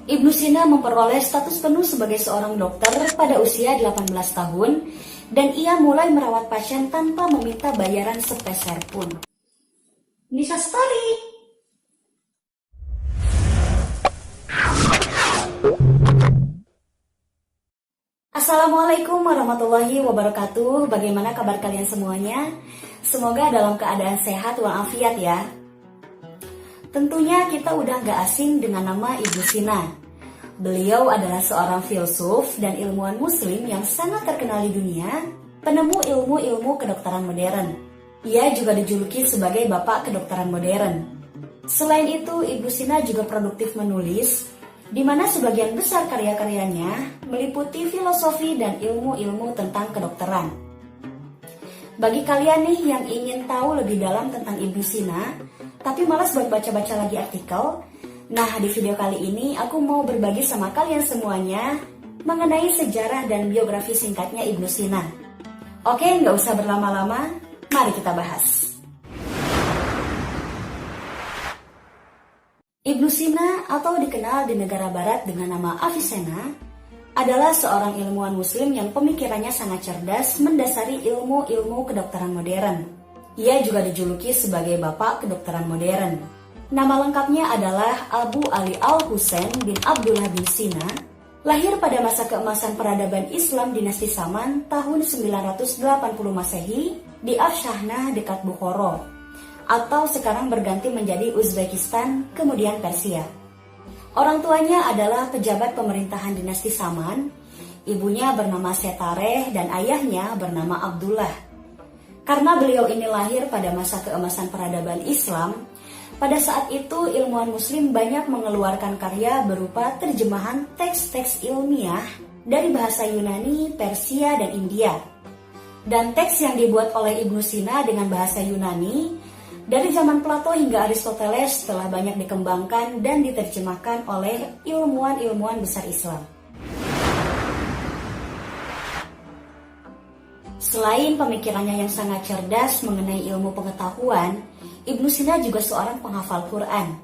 Ibnu Sina memperoleh status penuh sebagai seorang dokter pada usia 18 tahun dan ia mulai merawat pasien tanpa meminta bayaran sepeser pun. Nisa Story. Assalamualaikum warahmatullahi wabarakatuh. Bagaimana kabar kalian semuanya? Semoga dalam keadaan sehat walafiat ya. Tentunya kita udah gak asing dengan nama Ibnu Sina. Beliau adalah seorang filsuf dan ilmuwan muslim yang sangat terkenal di dunia, penemu ilmu-ilmu kedokteran modern. Ia juga dijuluki sebagai bapak kedokteran modern. Selain itu, Ibnu Sina juga produktif menulis, di mana sebagian besar karya-karyanya meliputi filosofi dan ilmu-ilmu tentang kedokteran. Bagi kalian nih yang ingin tahu lebih dalam tentang Ibnu Sina, tapi malas buat baca-baca lagi artikel, nah di video kali ini aku mau berbagi sama kalian semuanya mengenai sejarah dan biografi singkatnya Ibnu Sina. Oke, nggak usah berlama-lama, mari kita bahas. Ibnu Sina atau dikenal di negara barat dengan nama Avicenna adalah seorang ilmuwan muslim yang pemikirannya sangat cerdas mendasari ilmu-ilmu kedokteran modern. Ia juga dijuluki sebagai bapak kedokteran modern. Nama lengkapnya adalah Abu Ali Al-Husain bin Abdullah bin Sina, lahir pada masa keemasan peradaban Islam dinasti Saman tahun 980 Masehi di Afshanah dekat Bukhara, atau sekarang berganti menjadi Uzbekistan, kemudian Persia. Orang tuanya adalah pejabat pemerintahan dinasti Saman, ibunya bernama Setareh dan ayahnya bernama Abdullah. Karena beliau ini lahir pada masa keemasan peradaban Islam, pada saat itu ilmuwan muslim banyak mengeluarkan karya berupa terjemahan teks-teks ilmiah dari bahasa Yunani, Persia, dan India. Dan teks yang dibuat oleh Ibnu Sina dengan bahasa Yunani dari zaman Plato hingga Aristoteles telah banyak dikembangkan dan diterjemahkan oleh ilmuwan-ilmuwan besar Islam. Selain pemikirannya yang sangat cerdas mengenai ilmu pengetahuan, Ibnu Sina juga seorang penghafal Quran.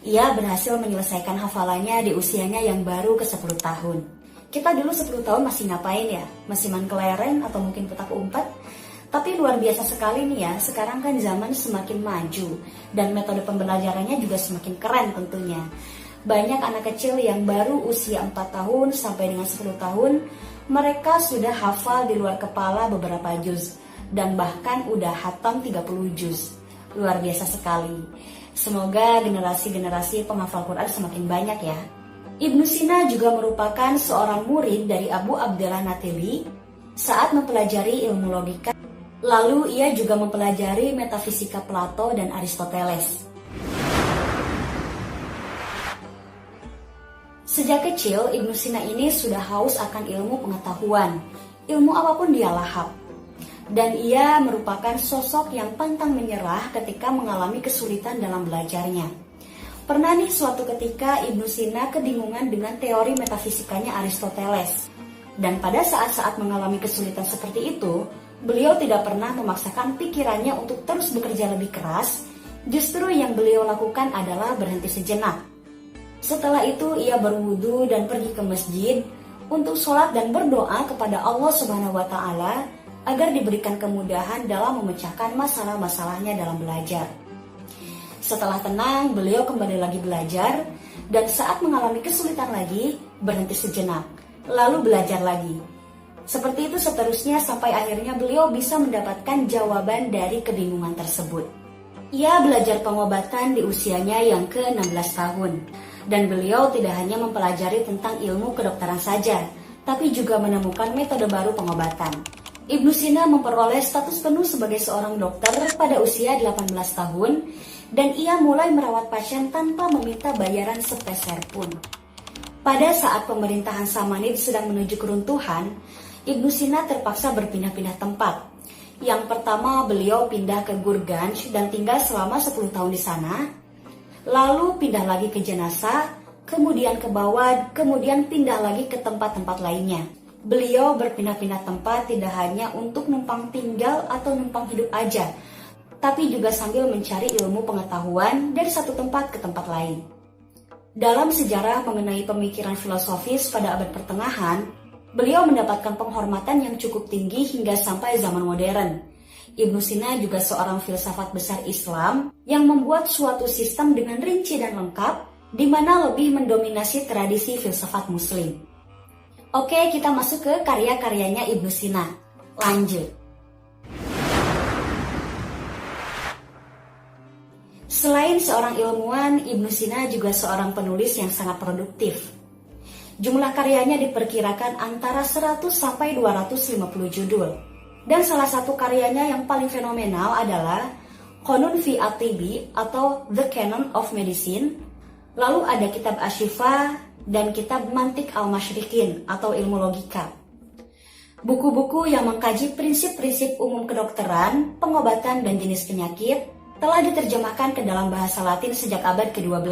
Ia berhasil menyelesaikan hafalannya di usianya yang baru ke 10 tahun. Kita dulu 10 tahun masih ngapain ya? Masih main kelereng atau mungkin petak umpet? Tapi luar biasa sekali nih ya, sekarang kan zaman semakin maju dan metode pembelajarannya juga semakin keren tentunya. Banyak anak kecil yang baru usia 4 tahun sampai dengan 10 tahun, mereka sudah hafal di luar kepala beberapa juz dan bahkan udah hatam 30 juz. Luar biasa sekali. Semoga generasi-generasi penghafal Quran semakin banyak ya. Ibnu Sina juga merupakan seorang murid dari Abu Abdullah Natili saat mempelajari ilmu logika. Lalu ia juga mempelajari metafisika Plato dan Aristoteles. Sejak kecil, Ibnu Sina ini sudah haus akan ilmu pengetahuan. Ilmu apapun dia lahap. Dan ia merupakan sosok yang pantang menyerah ketika mengalami kesulitan dalam belajarnya. Pernah nih suatu ketika Ibnu Sina kebingungan dengan teori metafisikanya Aristoteles. Dan pada saat-saat mengalami kesulitan seperti itu, beliau tidak pernah memaksakan pikirannya untuk terus bekerja lebih keras. Justru yang beliau lakukan adalah berhenti sejenak. Setelah itu ia berwudu dan pergi ke masjid untuk sholat dan berdoa kepada Allah Subhanahu wa Ta'ala agar diberikan kemudahan dalam memecahkan masalah-masalahnya dalam belajar. Setelah tenang, beliau kembali lagi belajar dan saat mengalami kesulitan lagi, berhenti sejenak, lalu belajar lagi. Seperti itu seterusnya sampai akhirnya beliau bisa mendapatkan jawaban dari kebingungan tersebut. Ia belajar pengobatan di usianya yang ke-16 tahun. Dan beliau tidak hanya mempelajari tentang ilmu kedokteran saja, tapi juga menemukan metode baru pengobatan. Ibnu Sina memperoleh status penuh sebagai seorang dokter pada usia 18 tahun, dan ia mulai merawat pasien tanpa meminta bayaran sepeser pun. Pada saat pemerintahan Samanid sedang menuju keruntuhan, Ibnu Sina terpaksa berpindah-pindah tempat. Yang pertama beliau pindah ke Gurganj dan tinggal selama 10 tahun di sana. Lalu pindah lagi ke Jenazah, kemudian ke Bawad, kemudian pindah lagi ke tempat-tempat lainnya. Beliau berpindah-pindah tempat tidak hanya untuk numpang tinggal atau numpang hidup aja, tapi juga sambil mencari ilmu pengetahuan dari satu tempat ke tempat lain. Dalam sejarah mengenai pemikiran filosofis pada abad pertengahan, beliau mendapatkan penghormatan yang cukup tinggi hingga sampai zaman modern. Ibnu Sina juga seorang filsafat besar Islam yang membuat suatu sistem dengan rinci dan lengkap, di mana lebih mendominasi tradisi filsafat Muslim. Oke, kita masuk ke karya-karyanya Ibnu Sina. Lanjut. Selain seorang ilmuwan, Ibnu Sina juga seorang penulis yang sangat produktif. Jumlah karyanya diperkirakan antara 100 sampai 250 judul. Dan salah satu karyanya yang paling fenomenal adalah Qanun fi at-Tibbi atau The Canon of Medicine. Lalu ada kitab Asy-Syifa dan kitab Mantiq al-Masyriqin atau ilmu logika. Buku-buku yang mengkaji prinsip-prinsip umum kedokteran, pengobatan dan jenis penyakit telah diterjemahkan ke dalam bahasa Latin sejak abad ke-12.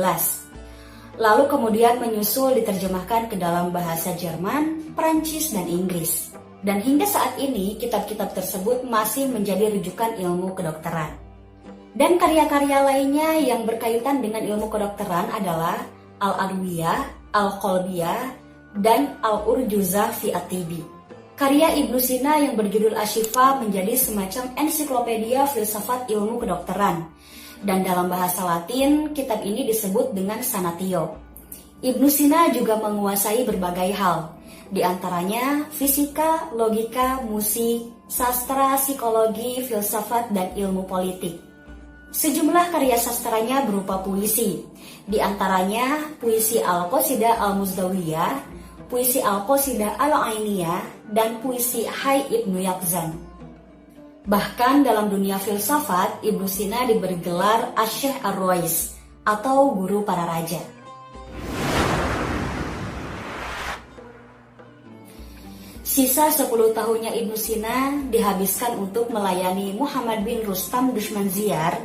Lalu kemudian menyusul diterjemahkan ke dalam bahasa Jerman, Prancis, dan Inggris. Dan hingga saat ini, kitab-kitab tersebut masih menjadi rujukan ilmu kedokteran. Dan karya-karya lainnya yang berkaitan dengan ilmu kedokteran adalah Al-Adwiyah, Al-Qalbiyah, dan Al-Urjuzah fi at-Tibbi. Karya Ibnu Sina yang berjudul Asy-Syifa menjadi semacam ensiklopedia filsafat ilmu kedokteran. Dan dalam bahasa Latin, kitab ini disebut dengan Sanatio. Ibnu Sina juga menguasai berbagai hal, di antaranya fisika, logika, musik, sastra, psikologi, filsafat, dan ilmu politik. Sejumlah karya sastranya berupa puisi, di antaranya puisi Al-Qasidah Al-Muzdawiyah, puisi Al-Qasidah Al-Ainiyah, dan puisi Hai Ibnu Yaqzan. Bahkan dalam dunia filsafat, Ibnu Sina diberi gelar Asy-Syaikh Ar-Ruwais atau guru para raja. Sisa 10 tahunnya Ibnu Sina dihabiskan untuk melayani Muhammad bin Rustam Dushmanziyar,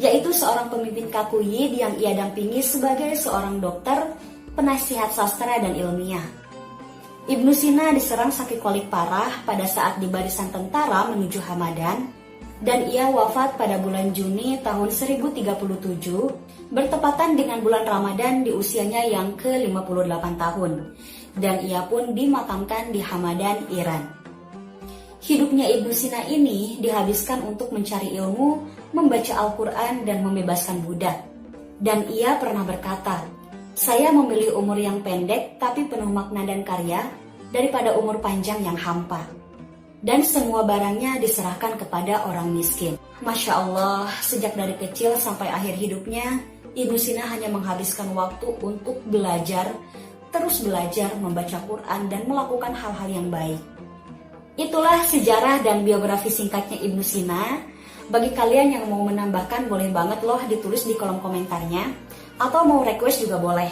yaitu seorang pemimpin Kakuyid yang ia dampingi sebagai seorang dokter, penasihat sastra dan ilmiah. Ibnu Sina diserang sakit kolik parah pada saat di barisan tentara menuju Hamadan, dan ia wafat pada bulan Juni tahun 1037, bertepatan dengan bulan Ramadan di usianya yang ke-58 tahun. Dan ia pun dimakamkan di Hamadan, Iran. Hidupnya Ibnu Sina ini dihabiskan untuk mencari ilmu, membaca Al-Quran, dan membebaskan budak. Dan ia pernah berkata, "Saya memilih umur yang pendek tapi penuh makna dan karya daripada umur panjang yang hampa." Dan semua barangnya diserahkan kepada orang miskin. Masya Allah, sejak dari kecil sampai akhir hidupnya, Ibnu Sina hanya menghabiskan waktu untuk belajar, terus belajar, membaca Quran, dan melakukan hal-hal yang baik. Itulah sejarah dan biografi singkatnya Ibnu Sina. Bagi kalian yang mau menambahkan, boleh banget loh ditulis di kolom komentarnya, atau mau request juga boleh.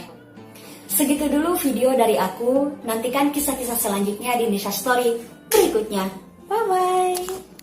Segitu dulu video dari aku, nantikan kisah-kisah selanjutnya di Nisha Story berikutnya. Bye-bye!